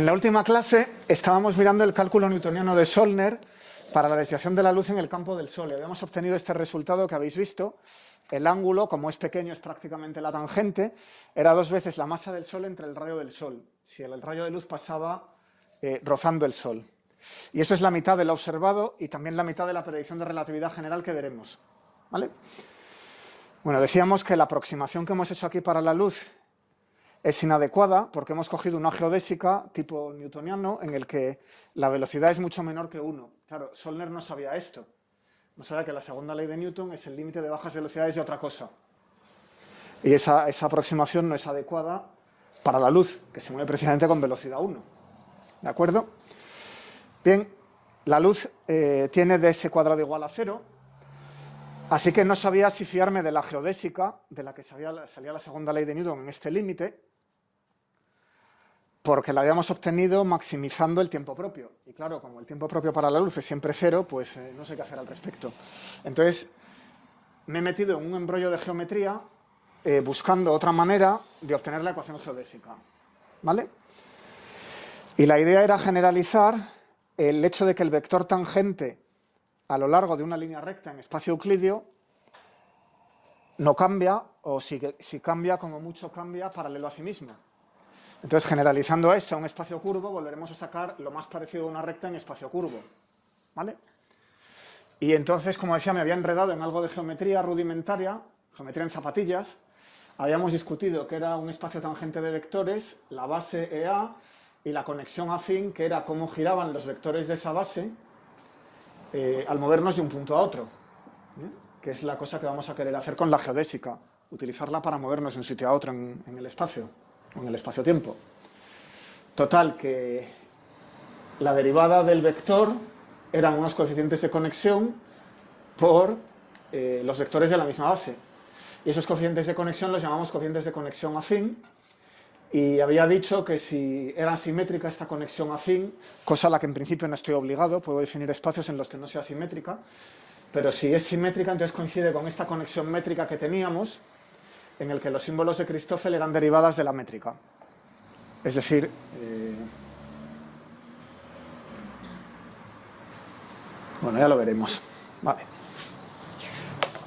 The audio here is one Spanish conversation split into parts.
En la última clase estábamos mirando el cálculo newtoniano de Solner para la desviación de la luz en el campo del Sol y habíamos obtenido este resultado que habéis visto. El ángulo, como es pequeño, es prácticamente la tangente, era 2 veces la masa del Sol entre el rayo del Sol, si el rayo de luz pasaba rozando el Sol. Y eso es la mitad de lo observado y también la mitad de la predicción de relatividad general que veremos, ¿vale? Bueno, decíamos que la aproximación que hemos hecho aquí para la luz es inadecuada porque hemos cogido una geodésica tipo newtoniano en el que la velocidad es mucho menor que 1. Claro, Solner no sabía esto. No sabía que la segunda ley de Newton es el límite de bajas velocidades de otra cosa. Y esa aproximación no es adecuada para la luz, que se mueve precisamente con velocidad 1. ¿De acuerdo? Bien, la luz tiene ds cuadrado igual a 0, así que no sabía si fiarme de la geodésica, de la que salía la segunda ley de Newton en este límite, porque la habíamos obtenido maximizando el tiempo propio. Y claro, como el tiempo propio para la luz es siempre 0, pues no sé qué hacer al respecto. Entonces, me he metido en un embrollo de geometría buscando otra manera de obtener la ecuación geodésica, ¿vale? Y la idea era generalizar el hecho de que el vector tangente a lo largo de una línea recta en espacio euclidio no cambia, o si cambia, como mucho cambia paralelo a sí mismo. Entonces, generalizando esto a un espacio curvo, volveremos a sacar lo más parecido a una recta en espacio curvo, ¿vale? Y entonces, como decía, me había enredado en algo de geometría rudimentaria, geometría en zapatillas. Habíamos discutido que era un espacio tangente de vectores, la base EA y la conexión afín, que era cómo giraban los vectores de esa base al movernos de un punto a otro, que es la cosa que vamos a querer hacer con la geodésica, utilizarla para movernos de un sitio a otro en el espacio, en el espacio-tiempo. Total, que la derivada del vector eran unos coeficientes de conexión por los vectores de la misma base. Y esos coeficientes de conexión los llamamos coeficientes de conexión afín. Y había dicho que si era simétrica esta conexión afín, cosa a la que en principio no estoy obligado, puedo definir espacios en los que no sea simétrica, pero si es simétrica, entonces coincide con esta conexión métrica que teníamos, en el que los símbolos de Christoffel eran derivadas de la métrica. Es decir, bueno, ya lo veremos. Vale.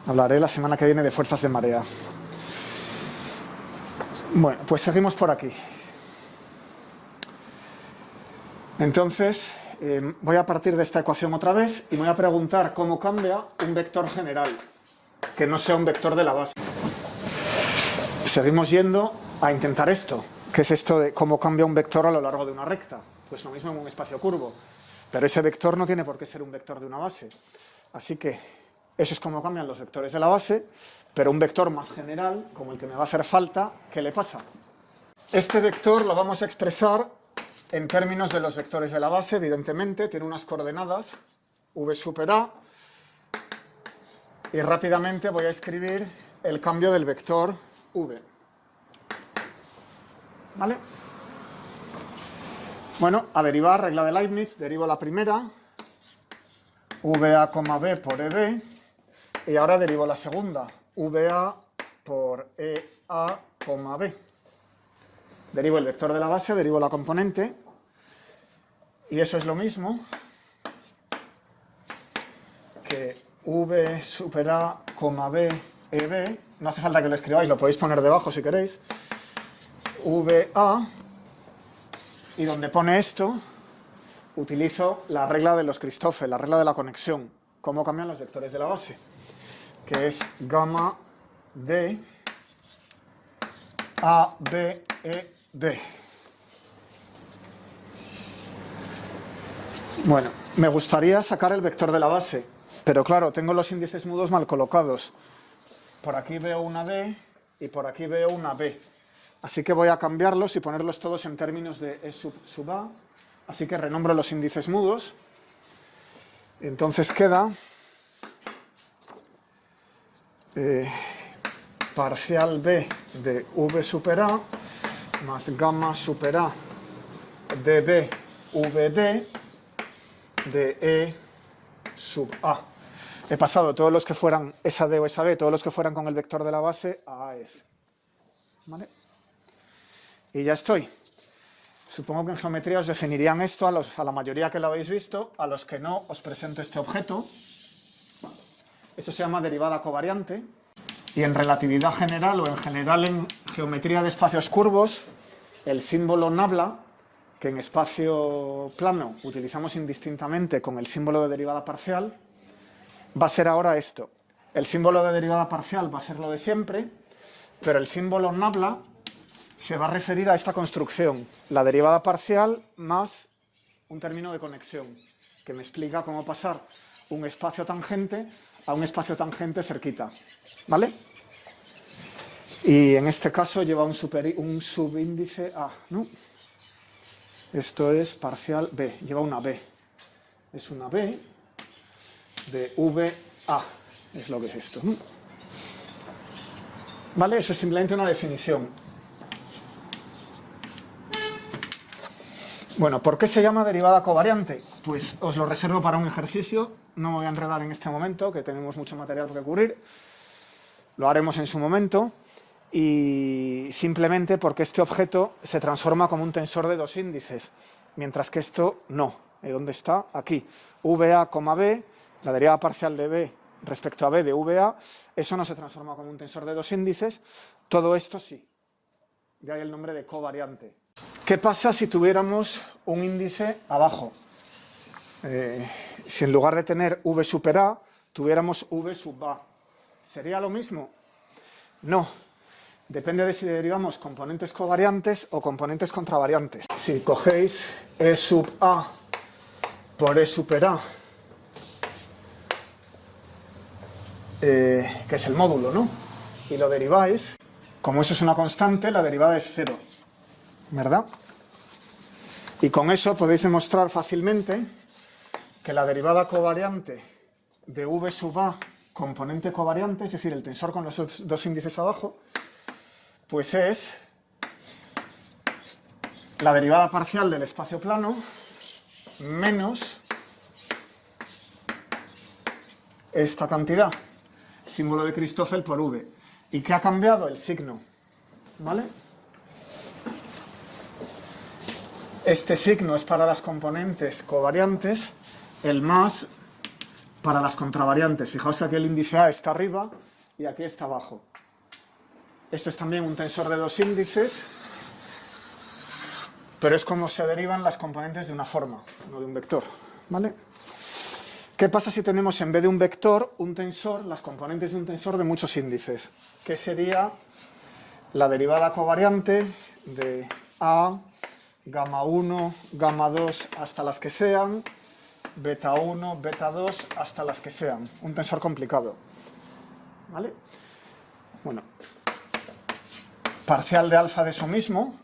Hablaré la semana que viene de fuerzas de marea. Bueno, pues seguimos por aquí. Entonces, voy a partir de esta ecuación otra vez y me voy a preguntar cómo cambia un vector general, que no sea un vector de la base. Seguimos yendo a intentar esto. ¿Qué es esto de cómo cambia un vector a lo largo de una recta? Pues lo mismo en un espacio curvo. Pero ese vector no tiene por qué ser un vector de una base. Así que eso es cómo cambian los vectores de la base, pero un vector más general, como el que me va a hacer falta, ¿qué le pasa? Este vector lo vamos a expresar en términos de los vectores de la base, evidentemente, tiene unas coordenadas, v super a, y rápidamente voy a escribir el cambio del vector v. ¿Vale? Bueno, a derivar, regla de Leibniz, derivo la primera, VA, B por EB, y ahora derivo la segunda, VA por EA, B. Derivo el vector de la base, derivo la componente, y eso es lo mismo que V super A, B, EB, no hace falta que lo escribáis, lo podéis poner debajo si queréis, VA, y donde pone esto, utilizo la regla de los Christoffel, la regla de la conexión, cómo cambian los vectores de la base, que es gamma D A, B, E, D. Bueno, me gustaría sacar el vector de la base, pero claro, tengo los índices mudos mal colocados. Por aquí veo una D y por aquí veo una B. Así que voy a cambiarlos y ponerlos todos en términos de E sub A. Así que renombro los índices mudos. Entonces queda parcial B de V super A más gamma super A de B VD de E sub A. He pasado todos los que fueran esa D o esa B, todos los que fueran con el vector de la base a AS. ¿Vale? Y ya estoy. Supongo que en geometría os definirían esto a la mayoría que lo habéis visto, a los que no os presento este objeto. Eso se llama derivada covariante. Y en relatividad general o en general en geometría de espacios curvos, el símbolo nabla, que en espacio plano utilizamos indistintamente con el símbolo de derivada parcial, va a ser ahora esto. El símbolo de derivada parcial va a ser lo de siempre, pero el símbolo nabla se va a referir a esta construcción, la derivada parcial más un término de conexión, que me explica cómo pasar un espacio tangente a un espacio tangente cerquita, ¿vale? Y en este caso lleva un subíndice A, ¿no? Esto es parcial B, lleva una B. Es una B de VA, es lo que es esto, ¿no? ¿Vale? Eso es simplemente una definición. Bueno, ¿por qué se llama derivada covariante? Pues os lo reservo para un ejercicio, no me voy a enredar en este momento, que tenemos mucho material que cubrir, lo haremos en su momento, y simplemente porque este objeto se transforma como un tensor de dos índices, mientras que esto no. ¿Dónde está? Aquí. VA, B, la derivada parcial de B respecto a B de VA, eso no se transforma como un tensor de dos índices, todo esto sí. De ahí el nombre de covariante. ¿Qué pasa si tuviéramos un índice abajo? Si en lugar de tener V super A, tuviéramos V sub A, ¿sería lo mismo? No. Depende de si derivamos componentes covariantes o componentes contravariantes. Si cogéis E sub A por E super A, que es el módulo, ¿no? Y lo deriváis, como eso es una constante, la derivada es cero, ¿verdad? Y con eso podéis demostrar fácilmente que la derivada covariante de V sub A, componente covariante, es decir, el tensor con los dos índices abajo, pues es la derivada parcial del espacio plano menos esta cantidad, símbolo de Christoffel por V. ¿Y qué ha cambiado? El signo, ¿vale? Este signo es para las componentes covariantes, el más para las contravariantes. Fijaos que aquí el índice A está arriba y aquí está abajo. Esto es también un tensor de dos índices, pero es como se derivan las componentes de una forma, no de un vector, ¿vale? ¿Qué pasa si tenemos en vez de un vector, un tensor, las componentes de un tensor de muchos índices? ¿Qué sería la derivada covariante de A, gamma 1, gamma 2 hasta las que sean, beta 1, beta 2 hasta las que sean? Un tensor complicado, ¿vale? Bueno, parcial de alfa de eso mismo,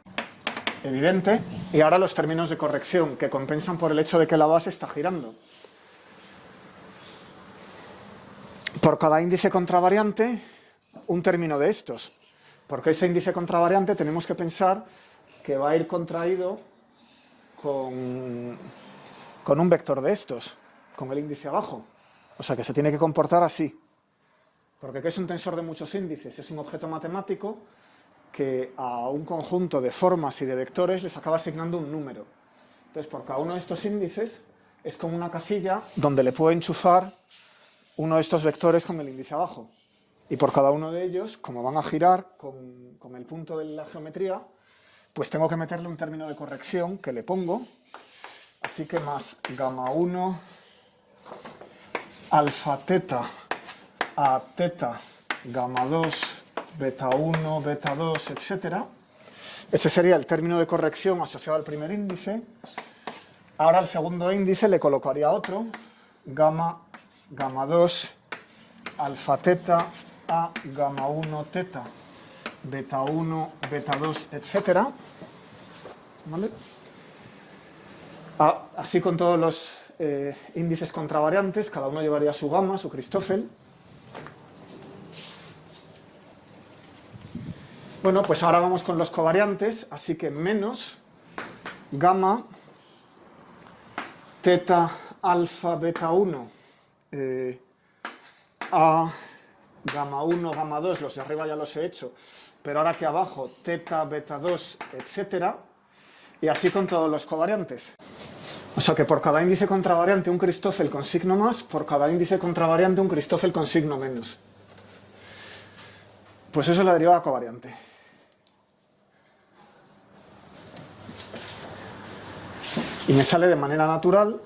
evidente, y ahora los términos de corrección, que compensan por el hecho de que la base está girando. Por cada índice contravariante, un término de estos. Porque ese índice contravariante tenemos que pensar que va a ir contraído con un vector de estos, con el índice abajo. O sea que se tiene que comportar así. Porque ¿qué es un tensor de muchos índices? Es un objeto matemático que a un conjunto de formas y de vectores les acaba asignando un número. Entonces, por cada uno de estos índices es como una casilla donde le puedo enchufar uno de estos vectores con el índice abajo. Y por cada uno de ellos, como van a girar con el punto de la geometría, pues tengo que meterle un término de corrección que le pongo. Así que más gamma 1 alfa teta a teta gamma 2 beta 1 beta 2, etc. Ese sería el término de corrección asociado al primer índice. Ahora al segundo índice le colocaría otro, gamma 2 alfa teta a gamma 1 teta beta 1 beta 2, etc. ¿Vale? Así con todos los índices contravariantes, cada uno llevaría su gamma, su Christoffel. Bueno, pues ahora vamos con los covariantes, así que menos gamma teta alfa beta 1 a gamma 1, gamma 2, los de arriba ya los he hecho, pero ahora aquí abajo teta beta 2, etcétera. Y así con todos los covariantes. O sea que por cada índice contravariante un Christoffel con signo más, por cada índice contravariante un Christoffel con signo menos. Pues eso es la derivada covariante. Y me sale de manera natural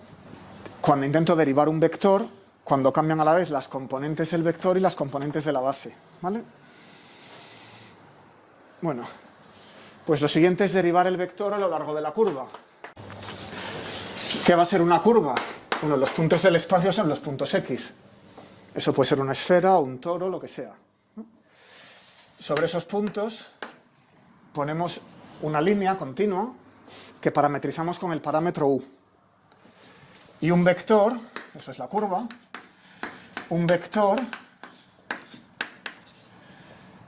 cuando intento derivar un vector, cuando cambian a la vez las componentes del vector y las componentes de la base, ¿vale? Bueno, pues lo siguiente es derivar el vector a lo largo de la curva. ¿Qué va a ser una curva? Bueno, los puntos del espacio son los puntos X. Eso puede ser una esfera, un toro, lo que sea. Sobre esos puntos ponemos una línea continua que parametrizamos con el parámetro U. Y un vector, eso es la curva, un vector,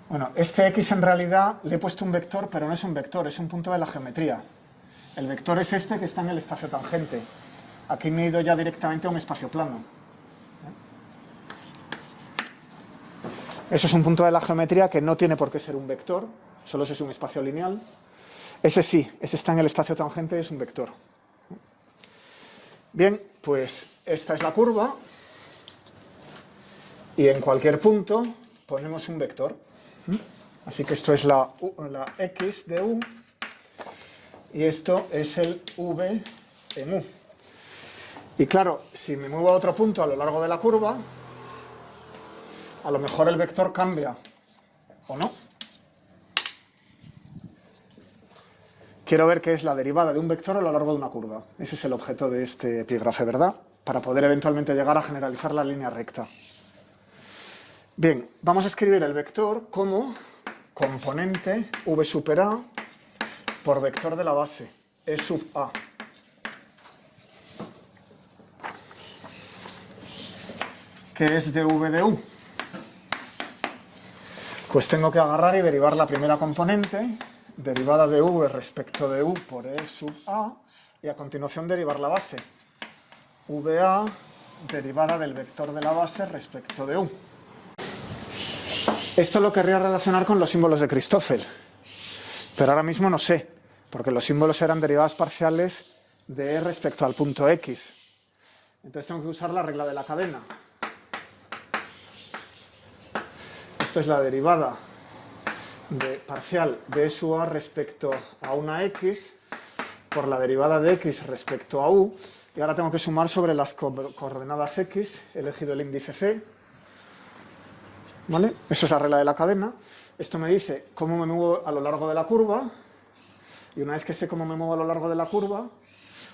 bueno, este X en realidad le he puesto un vector, pero no es un vector, es un punto de la geometría. El vector es este que está en el espacio tangente. Aquí me he ido ya directamente a un espacio plano. Eso es un punto de la geometría que no tiene por qué ser un vector, solo es un espacio lineal. Ese sí, ese está en el espacio tangente, es un vector. Bien, pues esta es la curva y en cualquier punto ponemos un vector. Así que esto es la X de U y esto es el V en U. Y claro, si me muevo a otro punto a lo largo de la curva, a lo mejor el vector cambia, ¿o no? Quiero ver qué es la derivada de un vector a lo largo de una curva. Ese es el objeto de este epígrafe, ¿verdad? Para poder eventualmente llegar a generalizar la línea recta. Bien, vamos a escribir el vector como componente V super A por vector de la base, E sub A. ¿Qué es dv de U? Pues tengo que agarrar y derivar la primera componente, derivada de V respecto de U por E sub A, y a continuación derivar la base, VA derivada del vector de la base respecto de U. Esto lo querría relacionar con los símbolos de Christoffel, pero ahora mismo no sé, porque los símbolos eran derivadas parciales de E respecto al punto X. Entonces tengo que usar la regla de la cadena. Esto es la derivada parcial de E sub A respecto a una X por la derivada de X respecto a U, y ahora tengo que sumar sobre las coordenadas X, he elegido el índice C, ¿vale? Eso es la regla de la cadena. Esto me dice cómo me muevo a lo largo de la curva, y una vez que sé cómo me muevo a lo largo de la curva,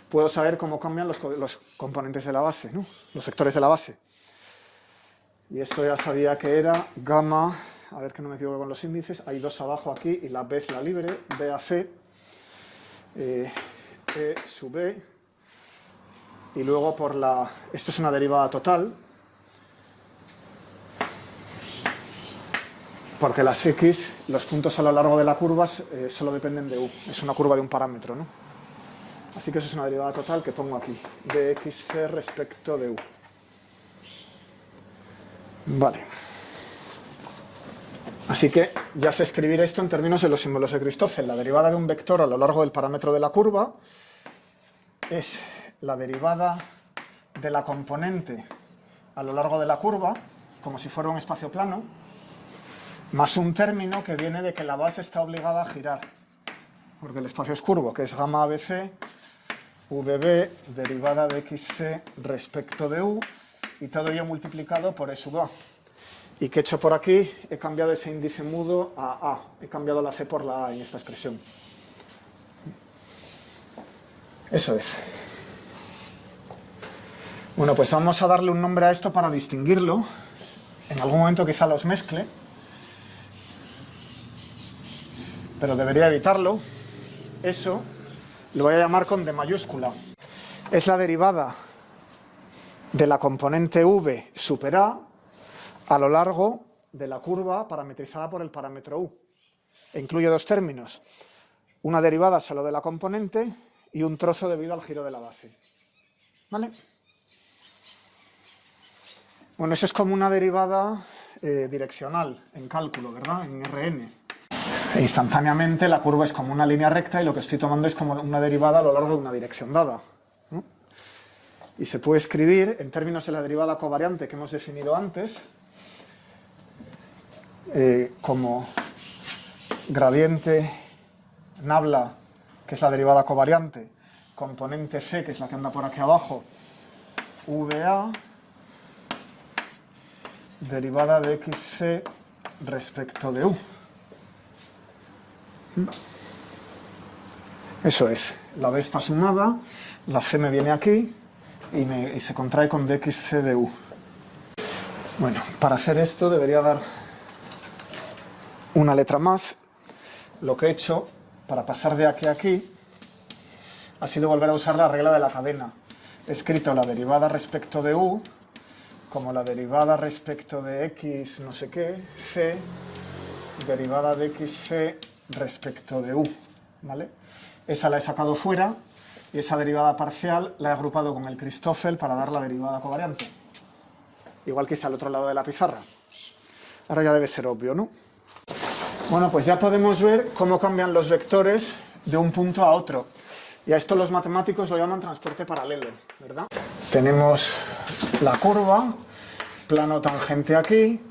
puedo saber cómo cambian los componentes de la base, ¿no? Los vectores de la base. Y esto ya sabía que era gamma, a ver que no me equivoco con los índices, hay dos abajo aquí y la B es la libre, B a C, E sub B, y luego por la, esto es una derivada total, porque las X, los puntos a lo largo de la curva solo dependen de U, es una curva de un parámetro, ¿no? Así que eso es una derivada total que pongo aquí, de XC respecto de U. Vale. Así que ya sé escribir esto en términos de los símbolos de Christoffel. La derivada de un vector a lo largo del parámetro de la curva es la derivada de la componente a lo largo de la curva, como si fuera un espacio plano, más un término que viene de que la base está obligada a girar, porque el espacio es curvo, que es gamma ABC, VB, derivada de XC respecto de U, y todo ello multiplicado por E sub A. ¿Y qué he hecho por aquí? He cambiado ese índice mudo a A. He cambiado la C por la A en esta expresión. Eso es. Bueno, pues vamos a darle un nombre a esto para distinguirlo. En algún momento quizá los mezcle, pero debería evitarlo. Eso lo voy a llamar con D mayúscula. Es la derivada de la componente V super a lo largo de la curva parametrizada por el parámetro U. E incluye dos términos, una derivada solo de la componente y un trozo debido al giro de la base. ¿Vale? Bueno, eso es como una derivada direccional en cálculo, ¿verdad? En Rn. instantáneamente la curva es como una línea recta y lo que estoy tomando es como una derivada a lo largo de una dirección dada, ¿no? Y se puede escribir en términos de la derivada covariante que hemos definido antes como gradiente nabla, que es la derivada covariante, componente C, que es la que anda por aquí abajo, VA, derivada de XC respecto de U. Eso es, la B está sumada, la C me viene aquí y se contrae con dxc de U. Bueno, para hacer esto debería dar una letra más. Lo que he hecho para pasar de aquí a aquí ha sido volver a usar la regla de la cadena. He escrito la derivada respecto de U como la derivada respecto de x no sé qué, c, derivada de xc respecto de U, ¿vale? Esa la he sacado fuera y esa derivada parcial la he agrupado con el Christoffel para dar la derivada covariante. Igual que hice al otro lado de la pizarra. Ahora ya debe ser obvio, ¿no? Bueno, pues ya podemos ver cómo cambian los vectores de un punto a otro. Y a esto los matemáticos lo llaman transporte paralelo, ¿verdad? Tenemos la curva, plano tangente aquí,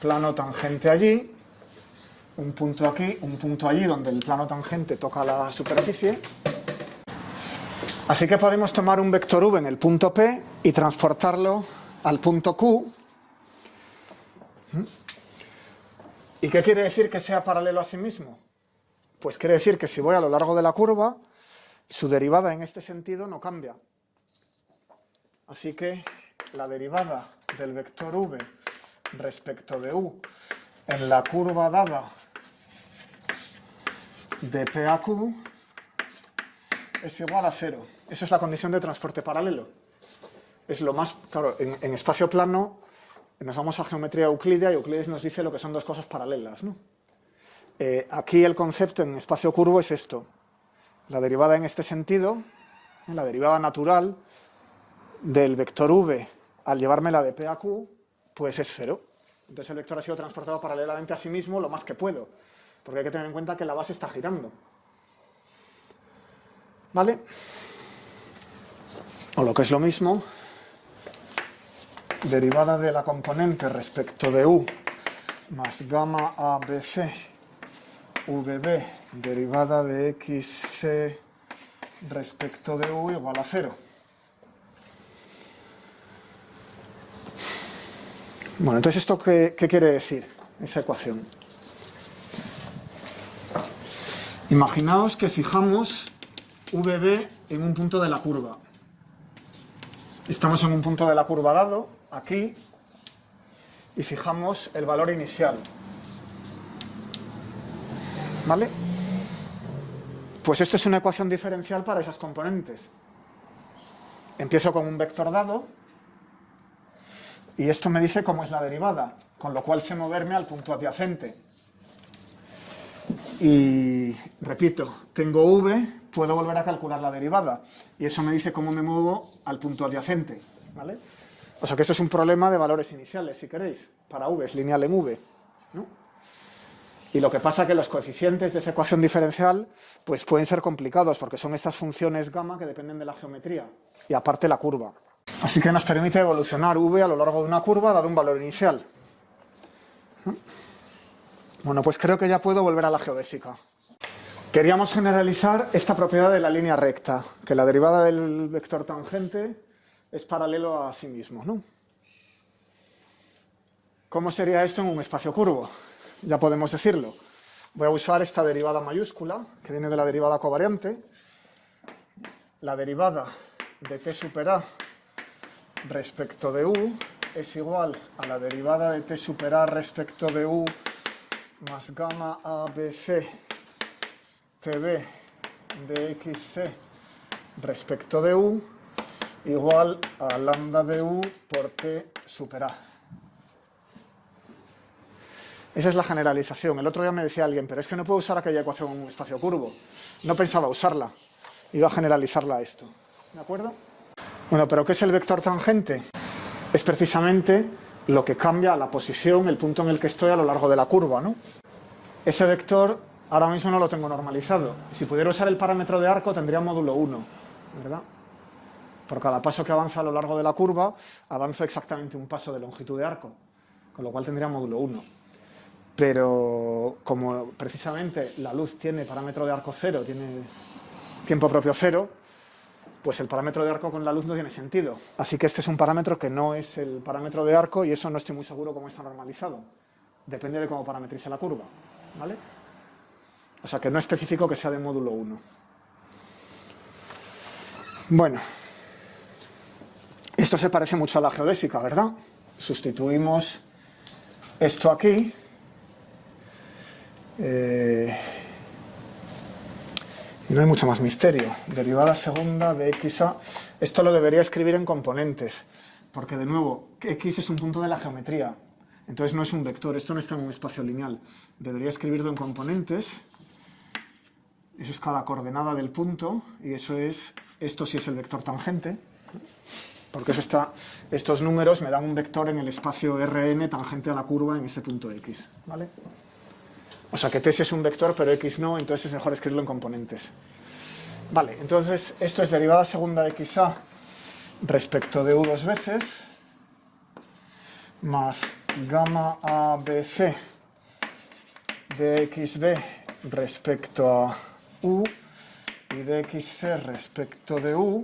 plano tangente allí, un punto aquí, un punto allí, donde el plano tangente toca la superficie. Así que podemos tomar un vector v en el punto P y transportarlo al punto Q. ¿Y qué quiere decir que sea paralelo a sí mismo? Pues quiere decir que si voy a lo largo de la curva, su derivada en este sentido no cambia. Así que la derivada del vector v respecto de U en la curva dada de P a Q es igual a 0. Esa es la condición de transporte paralelo. Es lo más, claro, en espacio plano nos vamos a geometría euclídea y Euclides nos dice lo que son dos cosas paralelas, ¿no? Aquí el concepto en espacio curvo es esto. La derivada en este sentido, la derivada natural del vector v al llevármela de P a Q, pues es 0. Entonces el vector ha sido transportado paralelamente a sí mismo lo más que puedo, porque hay que tener en cuenta que la base está girando. ¿Vale? O lo que es lo mismo, derivada de la componente respecto de U más gamma ABC VB derivada de XC respecto de U igual a 0. Bueno, entonces ¿esto qué quiere decir? Esa ecuación. Imaginaos que fijamos VB en un punto de la curva. Estamos en un punto de la curva dado, aquí, y fijamos el valor inicial. ¿Vale? Pues esto es una ecuación diferencial para esas componentes. Empiezo con un vector dado, y esto me dice cómo es la derivada, con lo cual sé moverme al punto adyacente. Y repito, tengo v, puedo volver a calcular la derivada, y eso me dice cómo me muevo al punto adyacente, ¿vale? O sea que esto es un problema de valores iniciales, si queréis, para v, es lineal en v, ¿no? Y lo que pasa es que los coeficientes de esa ecuación diferencial pues pueden ser complicados, porque son estas funciones gamma que dependen de la geometría, y aparte la curva. Así que nos permite evolucionar v a lo largo de una curva dado un valor inicial. Bueno, pues creo que ya puedo volver a la geodésica. Queríamos generalizar esta propiedad de la línea recta, que la derivada del vector tangente es paralelo a sí mismo, ¿no? ¿Cómo sería esto en un espacio curvo? Ya podemos decirlo. Voy a usar esta derivada mayúscula, que viene de la derivada covariante. La derivada de t super a respecto de u es igual a la derivada de t super a respecto de u más gamma ABC TB de XC respecto de U igual a lambda de U por T super A. Esa es la generalización. El otro día me decía alguien, pero es que no puedo usar aquella ecuación en un espacio curvo. No pensaba usarla. Iba a generalizarla a esto. ¿De acuerdo? Bueno, pero ¿qué es el vector tangente? Es precisamente lo que cambia la posición, el punto en el que estoy a lo largo de la curva, ¿no? Ese vector Ahora mismo no lo tengo normalizado. Si pudiera usar el parámetro de arco, tendría módulo 1, ¿verdad? Por cada paso que avanza a lo largo de la curva, avanzo exactamente un paso de longitud de arco, con lo cual tendría módulo 1. Pero como precisamente la luz tiene parámetro de arco 0, tiene tiempo propio 0, pues el parámetro de arco con la luz no tiene sentido. Así que este es un parámetro que no es el parámetro de arco y eso no estoy muy seguro cómo está normalizado. Depende de cómo parametrice la curva, ¿vale? O sea que no especifico que sea de módulo 1. Bueno, esto se parece mucho a la geodésica, ¿verdad? Sustituimos esto aquí. No hay mucho más misterio. Derivada segunda de xa. Esto lo debería escribir en componentes, porque de nuevo, x es un punto de la geometría. Entonces no es un vector, esto no está en un espacio lineal. Debería escribirlo en componentes. Eso es cada coordenada del punto, y esto sí es el vector tangente, porque estos números me dan un vector en el espacio Rn tangente a la curva en ese punto x, ¿vale? O sea que t es un vector, pero x no, entonces es mejor escribirlo en componentes. Vale, entonces esto es derivada segunda de xa respecto de u dos veces, más gamma ABC de xb respecto a u y de xc respecto de u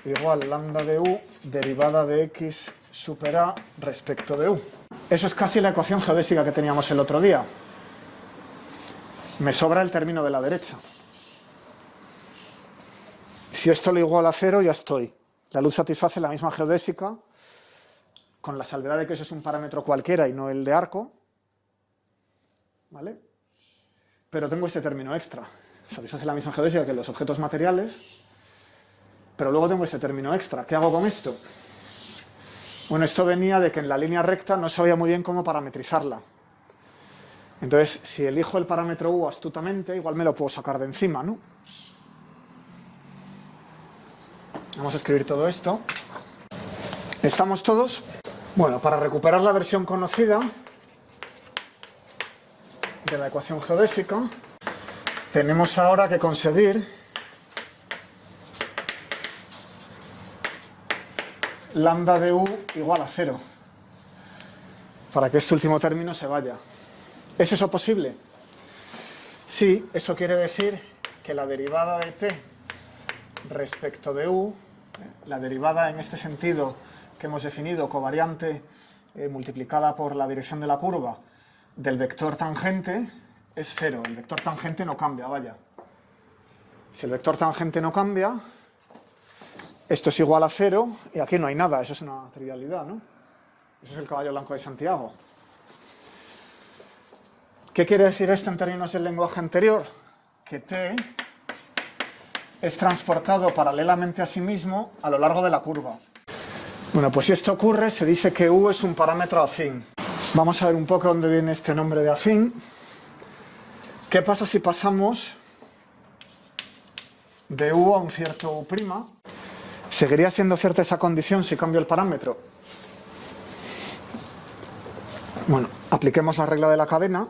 igual lambda de u derivada de x super a respecto de u. Eso es casi la ecuación geodésica que teníamos el otro día. Me sobra el término de la derecha. Si esto lo iguala a 0, ya estoy. La luz satisface la misma geodésica, con la salvedad de que eso es un parámetro cualquiera y no el de arco, ¿vale? Pero tengo este término extra. Satisface la misma geodésica que los objetos materiales, pero luego tengo este término extra. ¿Qué hago con esto? Bueno, esto venía de que en la línea recta no sabía muy bien cómo parametrizarla. Entonces, si elijo el parámetro u astutamente, igual me lo puedo sacar de encima, ¿no? Vamos a escribir todo esto. ¿Estamos todos? Bueno, para recuperar la versión conocida de la ecuación geodésica, tenemos ahora que conseguir lambda de u igual a 0, para que este último término se vaya. ¿Es eso posible? Sí, eso quiere decir que la derivada de t respecto de u, la derivada en este sentido que hemos definido, covariante multiplicada por la dirección de la curva del vector tangente, es 0. El vector tangente no cambia, vaya. Si el vector tangente no cambia, esto es igual a 0 y aquí no hay nada. Eso es una trivialidad, ¿no? Eso es el caballo blanco de Santiago. ¿Qué quiere decir esto en términos del lenguaje anterior? Que t es transportado paralelamente a sí mismo a lo largo de la curva. Bueno, pues si esto ocurre, se dice que u es un parámetro afín. Vamos a ver un poco dónde viene este nombre de afín. ¿Qué pasa si pasamos de u a un cierto u'? ¿Seguiría siendo cierta esa condición si cambio el parámetro? Bueno, apliquemos la regla de la cadena.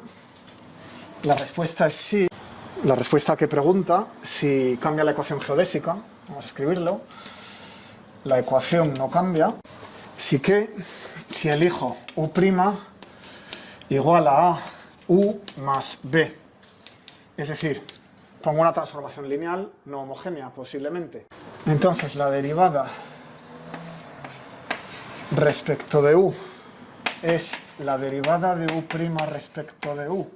La respuesta es sí. La respuesta que pregunta si cambia la ecuación geodésica. Vamos a escribirlo. La ecuación no cambia. Sí que si elijo u' igual a u más b. Es decir, pongo una transformación lineal no homogénea, posiblemente. Entonces, la derivada respecto de u es la derivada de u' respecto de u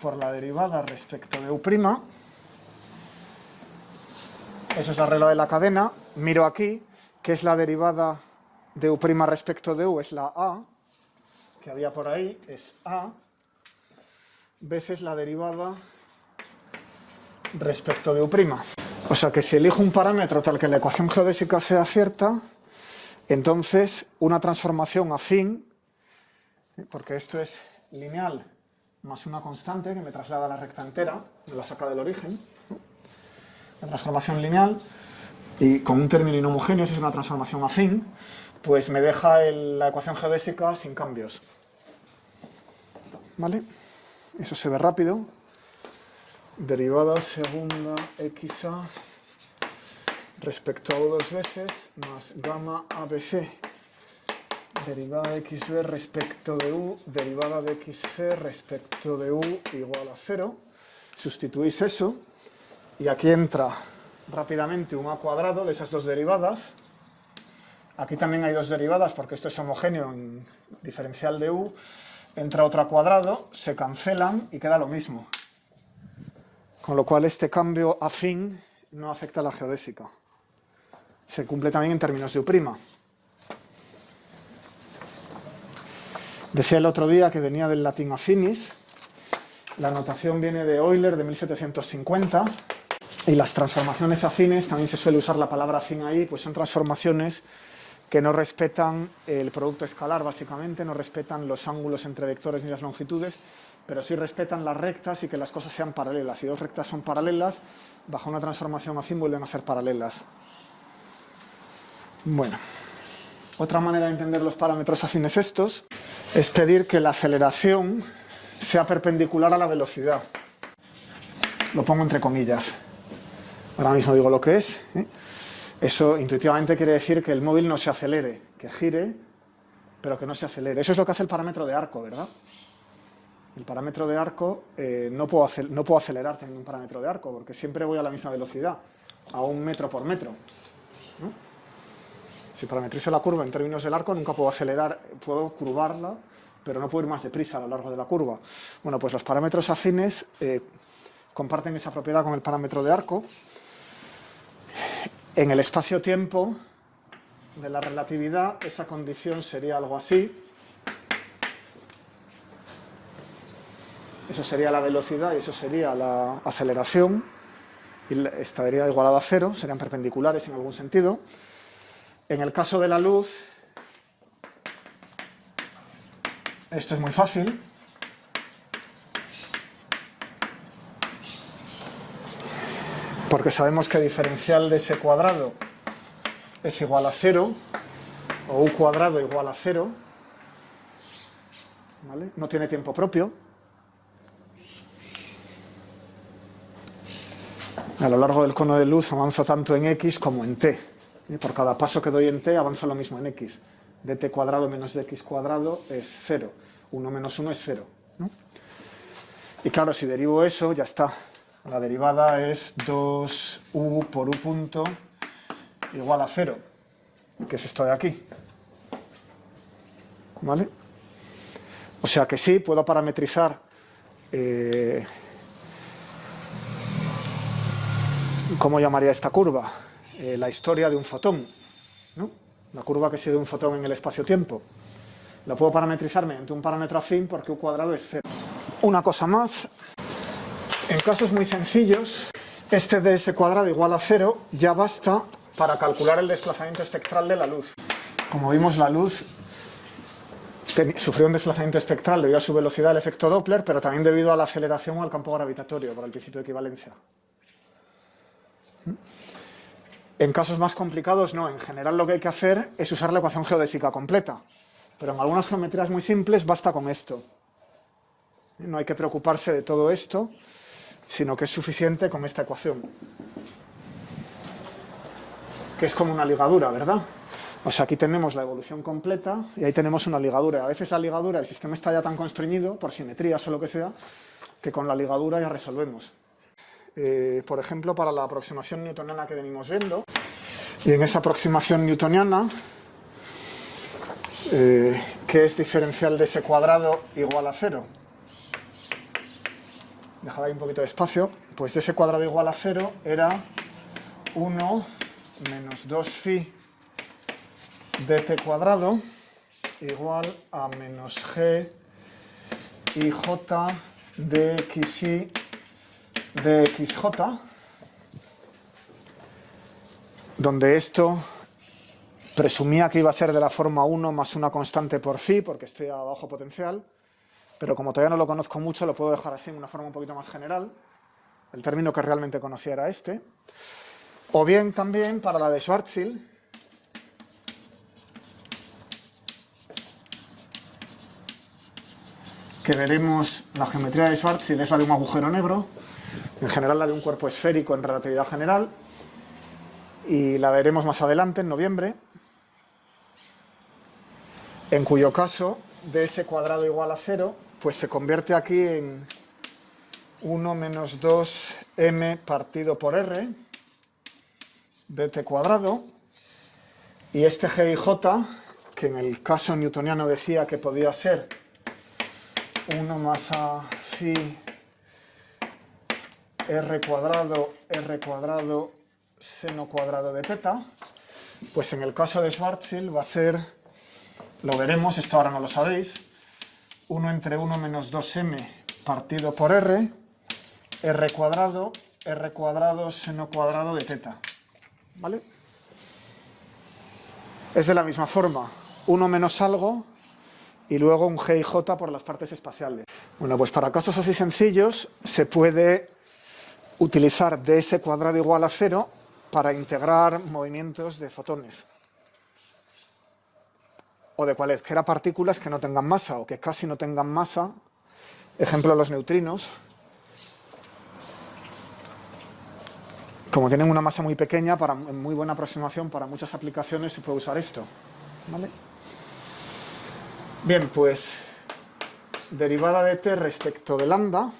por la derivada respecto de u'. Eso es la regla de la cadena. Miro aquí, que es la derivada de u' respecto de u, es la a, que había por ahí, es a, veces la derivada respecto de u'. O sea que si elijo un parámetro tal que la ecuación geodésica sea cierta, entonces una transformación afín, porque esto es lineal más una constante que me traslada a la recta entera, me la saca del origen, la transformación lineal, y con un término inhomogéneo, si es una transformación afín, pues me deja la ecuación geodésica sin cambios. ¿Vale? Eso se ve rápido. derivada segunda xa respecto a u dos veces más gamma ABC derivada de xb respecto de u, derivada de xc respecto de u igual a 0. Sustituís eso y aquí entra rápidamente un a cuadrado de esas dos derivadas. Aquí también hay dos derivadas porque esto es homogéneo en diferencial de u. Entra otro a cuadrado, se cancelan y queda lo mismo. Con lo cual este cambio afín no afecta a la geodésica. Se cumple también en términos de u'. Decía el otro día que venía del latín affinis. La notación viene de Euler de 1750. Y las transformaciones afines, también se suele usar la palabra afín ahí, pues son transformaciones que no respetan el producto escalar, básicamente, no respetan los ángulos entre vectores ni las longitudes, pero sí respetan las rectas y que las cosas sean paralelas. Si dos rectas son paralelas, bajo una transformación afín vuelven a ser paralelas. Bueno, otra manera de entender los parámetros afines estos es pedir que la aceleración sea perpendicular a la velocidad. Lo pongo entre comillas. Ahora mismo digo lo que es. Eso intuitivamente quiere decir que el móvil no se acelere, que gire, pero que no se acelere. Eso es lo que hace el parámetro de arco, ¿verdad? El parámetro de arco no puedo acelerar teniendo un parámetro de arco, porque siempre voy a la misma velocidad, a 1 metro por metro, ¿no? Si parametrizo la curva en términos del arco, nunca puedo acelerar, puedo curvarla, pero no puedo ir más deprisa a lo largo de la curva. Bueno, pues los parámetros afines comparten esa propiedad con el parámetro de arco. En el espacio-tiempo de la relatividad, esa condición sería algo así. Eso sería la velocidad y eso sería la aceleración. Y estaría igualado a 0, serían perpendiculares en algún sentido. En el caso de la luz, esto es muy fácil. Porque sabemos que diferencial de ese cuadrado es igual a 0, o u cuadrado igual a 0, ¿vale? No tiene tiempo propio. A lo largo del cono de luz avanzo tanto en x como en t. Y por cada paso que doy en t avanzo lo mismo en x. dt cuadrado menos dx cuadrado es 0. 1 menos 1 es 0, ¿no? Y claro, si derivo eso, ya está. La derivada es 2u por u punto igual a 0, que es esto de aquí. ¿Vale? O sea que sí, puedo parametrizar ¿cómo llamaría esta curva? La historia de un fotón, ¿no? La curva que sigue un fotón en el espacio-tiempo. La puedo parametrizar mediante un parámetro afín porque u cuadrado es 0. Una cosa más. En casos muy sencillos, este ds cuadrado igual a 0 ya basta para calcular el desplazamiento espectral de la luz. Como vimos, la luz sufrió un desplazamiento espectral debido a su velocidad, el efecto Doppler, pero también debido a la aceleración o al campo gravitatorio, por el principio de equivalencia. En casos más complicados, no. En general lo que hay que hacer es usar la ecuación geodésica completa. Pero en algunas geometrías muy simples basta con esto. No hay que preocuparse de todo esto, sino que es suficiente con esta ecuación. Que es como una ligadura, ¿verdad? O sea, aquí tenemos la evolución completa y ahí tenemos una ligadura. A veces la ligadura, el sistema está ya tan constreñido, por simetrías o lo que sea, que con la ligadura ya resolvemos. Por ejemplo, para la aproximación newtoniana que venimos viendo, y en esa aproximación newtoniana, ¿qué es diferencial de ese cuadrado igual a 0? Dejad ahí un poquito de espacio. Pues de ese cuadrado igual a 0 era 1 menos 2 phi dt cuadrado igual a menos g y j de xy de xj, donde esto presumía que iba a ser de la forma 1 más una constante por phi, porque estoy a bajo potencial, pero como todavía no lo conozco mucho, lo puedo dejar así en una forma un poquito más general. El término que realmente conocía era este. O bien también para la de Schwarzschild, que veremos, la geometría de Schwarzschild es la de un agujero negro, En general la de un cuerpo esférico en relatividad general, y la veremos más adelante, en noviembre, en cuyo caso ds cuadrado igual a 0, pues se convierte aquí en 1 menos 2m partido por r, dt cuadrado, y este g y j, que en el caso newtoniano decía que podía ser 1 más a phi r cuadrado seno cuadrado de teta, pues en el caso de Schwarzschild va a ser, lo veremos, esto ahora no lo sabéis, 1 entre 1 menos 2m partido por r cuadrado seno cuadrado de teta, ¿vale? Es de la misma forma, 1 menos algo y luego un g y j por las partes espaciales. Bueno, pues para casos así sencillos se puede utilizar ds cuadrado igual a 0 para integrar movimientos de fotones o de cualesquiera partículas que no tengan masa o que casi no tengan masa, ejemplo los neutrinos. Como tienen una masa muy pequeña, para muy buena aproximación, para muchas aplicaciones se puede usar esto, ¿vale? Bien, pues derivada de t respecto de lambda,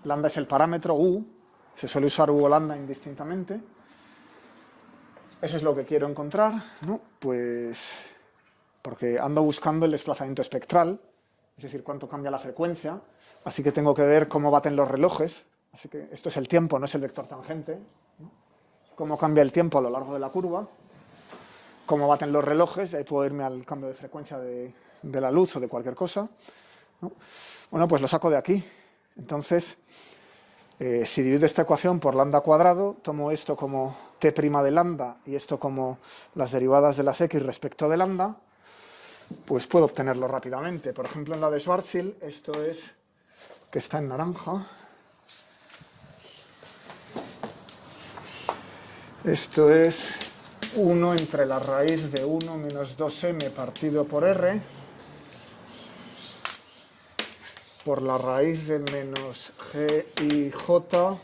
lambda es el parámetro, u, se suele usar u o lambda indistintamente. Eso es lo que quiero encontrar, ¿no? Pues porque ando buscando el desplazamiento espectral, es decir, cuánto cambia la frecuencia, así que tengo que ver cómo baten los relojes, así que esto es el tiempo, no es el vector tangente, ¿no? Cómo cambia el tiempo a lo largo de la curva, cómo baten los relojes, y ahí puedo irme al cambio de frecuencia de la luz o de cualquier cosa, ¿no? Bueno, pues lo saco de aquí. Entonces, si divido esta ecuación por lambda cuadrado, tomo esto como t' de lambda y esto como las derivadas de las x respecto de lambda, pues puedo obtenerlo rápidamente. Por ejemplo, en la de Schwarzschild, esto es, que está en naranja, esto es 1 entre la raíz de 1 menos 2m partido por r por la raíz de menos g y j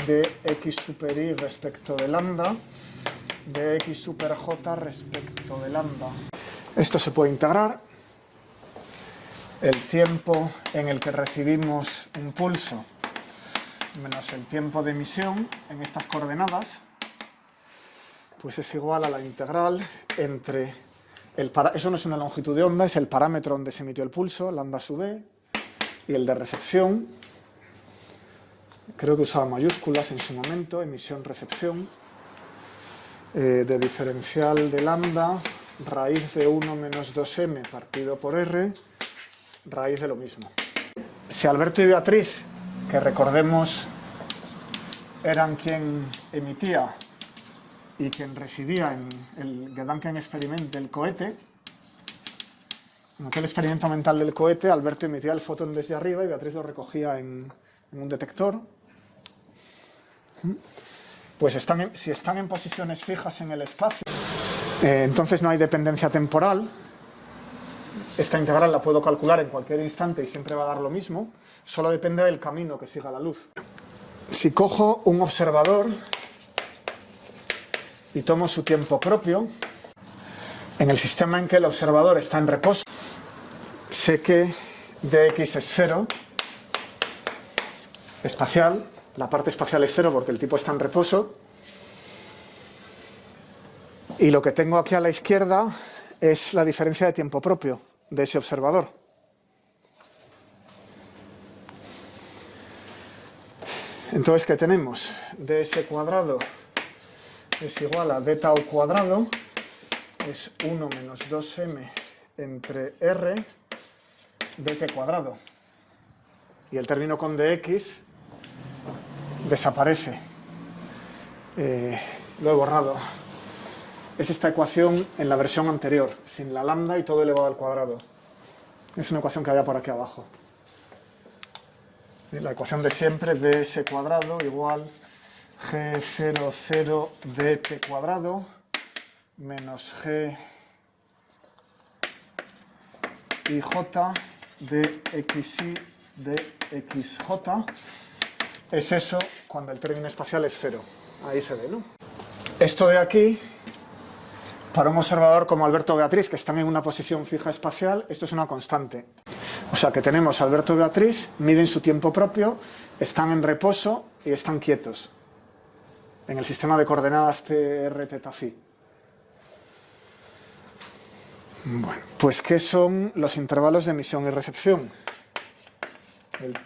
de x super y respecto de lambda de x super j respecto de lambda. Esto se puede integrar. El tiempo en el que recibimos un pulso menos el tiempo de emisión en estas coordenadas, pues es igual a la integral entre eso no es una longitud de onda, es el parámetro donde se emitió el pulso, lambda sub e, y el de recepción, creo que usaba mayúsculas en su momento, emisión-recepción, de diferencial de lambda, raíz de 1 menos 2m partido por r, raíz de lo mismo. Si Alberto y Beatriz, que recordemos eran quien emitía y quien recibía en el Gedanken Experiment del cohete, en aquel experimento mental del cohete, Alberto emitía el fotón desde arriba y Beatriz lo recogía en un detector. Pues si están en posiciones fijas en el espacio, entonces no hay dependencia temporal. Esta integral la puedo calcular en cualquier instante y siempre va a dar lo mismo, solo depende del camino que siga la luz. Si cojo un observador y tomo su tiempo propio, en el sistema en que el observador está en reposo, sé que dx es 0, espacial, la parte espacial es 0 porque el tipo está en reposo, y lo que tengo aquí a la izquierda es la diferencia de tiempo propio de ese observador. Entonces, ¿qué tenemos? ds cuadrado es igual a d tau cuadrado, es 1 menos 2m entre r dt cuadrado. Y el término con dx desaparece. Lo he borrado. Es esta ecuación en la versión anterior, sin la lambda y todo elevado al cuadrado. Es una ecuación que había por aquí abajo. La ecuación de siempre, ds cuadrado igual g00 dt cuadrado menos g y j de xy de xj es eso cuando el término espacial es 0. Ahí se ve, ¿no? Esto de aquí, para un observador como Alberto o Beatriz, que están en una posición fija espacial, esto es una constante. O sea que tenemos a Alberto y Beatriz, miden su tiempo propio, están en reposo y están quietos en el sistema de coordenadas TR, θ, φ. Bueno, pues ¿qué son los intervalos de emisión y recepción? El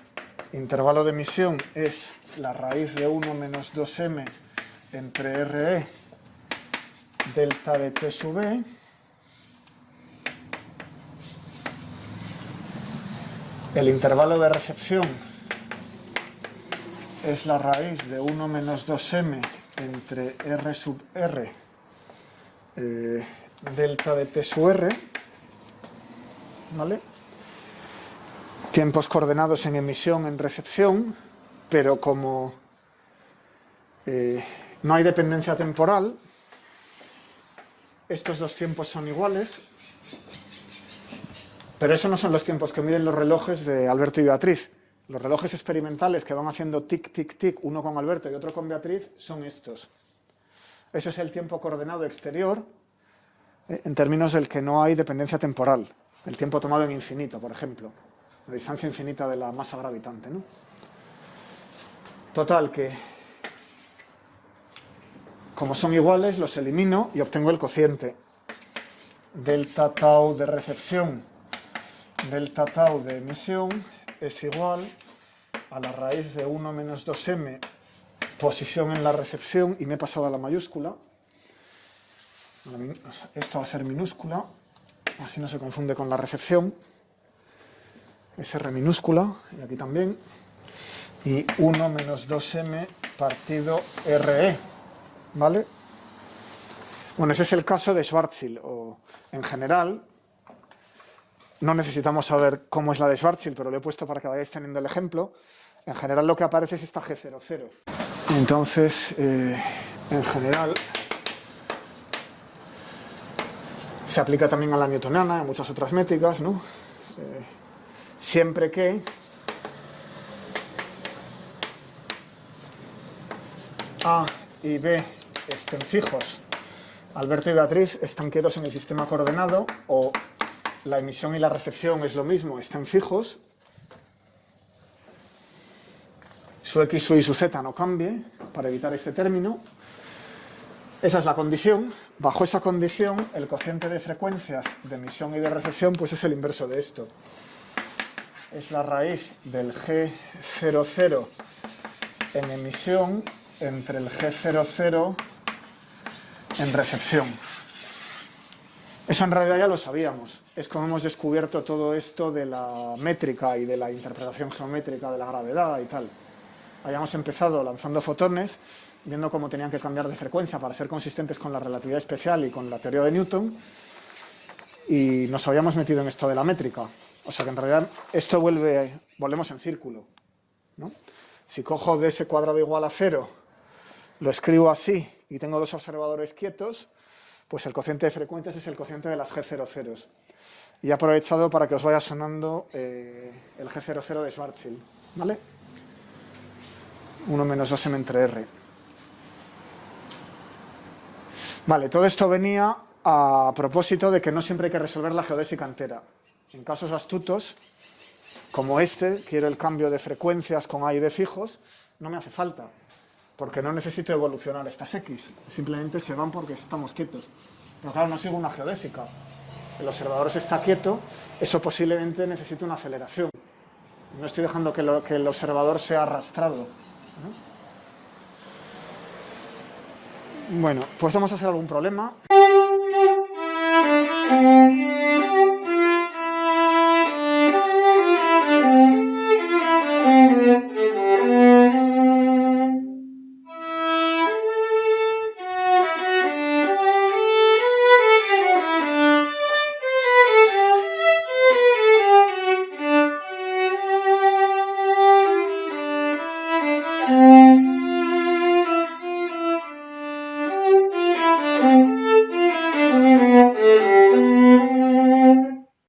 intervalo de emisión es la raíz de 1 menos 2m entre RE delta de T sub E el intervalo de recepción es la raíz de 1 menos 2m entre R sub R delta de T sub R, ¿vale? Tiempos coordenados en emisión, en recepción, pero como no hay dependencia temporal, estos dos tiempos son iguales, pero esos no son los tiempos que miden los relojes de Alberto y Beatriz. Los relojes experimentales que van haciendo tic, tic, tic, uno con Alberto y otro con Beatriz, son estos. Ese es el tiempo coordenado exterior, en términos del que no hay dependencia temporal. El tiempo tomado en infinito, por ejemplo. La distancia infinita de la masa gravitante, ¿no? Total, que como son iguales, los elimino y obtengo el cociente. Delta tau de recepción, delta tau de emisión es igual a la raíz de 1 menos 2m, posición en la recepción, y me he pasado a la mayúscula. Esto va a ser minúscula, así no se confunde con la recepción. Es R minúscula, y aquí también. Y 1 menos 2m partido RE, ¿vale? Bueno, ese es el caso de Schwarzschild, o en general, no necesitamos saber cómo es la de Schwarzschild, pero lo he puesto para que vayáis teniendo el ejemplo. En general lo que aparece es esta G00. Entonces, en general, se aplica también a la newtoniana, a muchas otras métricas, ¿no? Siempre que A y B estén fijos, Alberto y Beatriz están quietos en el sistema coordenado, o la emisión y la recepción es lo mismo, estén fijos, su X, su Y, su Z no cambie, para evitar este término. Esa es la condición. Bajo esa condición, el cociente de frecuencias de emisión y de recepción pues es el inverso de esto. Es la raíz del G00 en emisión entre el G00 en recepción. Eso en realidad ya lo sabíamos. Es como hemos descubierto todo esto de la métrica y de la interpretación geométrica de la gravedad y tal. Habíamos empezado lanzando fotones, viendo cómo tenían que cambiar de frecuencia para ser consistentes con la relatividad especial y con la teoría de Newton, y nos habíamos metido en esto de la métrica. O sea que en realidad esto volvemos en círculo, ¿no? Si cojo ds cuadrado igual a 0, lo escribo así y tengo dos observadores quietos, pues el cociente de frecuencias es el cociente de las G00. Y he aprovechado para que os vaya sonando el G00 de Schwarzschild, ¿vale? 1 menos 2m entre R. Vale, todo esto venía a propósito de que no siempre hay que resolver la geodésica entera. En casos astutos, como este, quiero el cambio de frecuencias con A y B fijos, no me hace falta, porque no necesito evolucionar estas X, simplemente se van porque estamos quietos. Pero claro, no sigo una geodésica. El observador se está quieto, eso posiblemente necesite una aceleración. No estoy dejando que el observador sea arrastrado, ¿no? Bueno, pues vamos a hacer algún problema.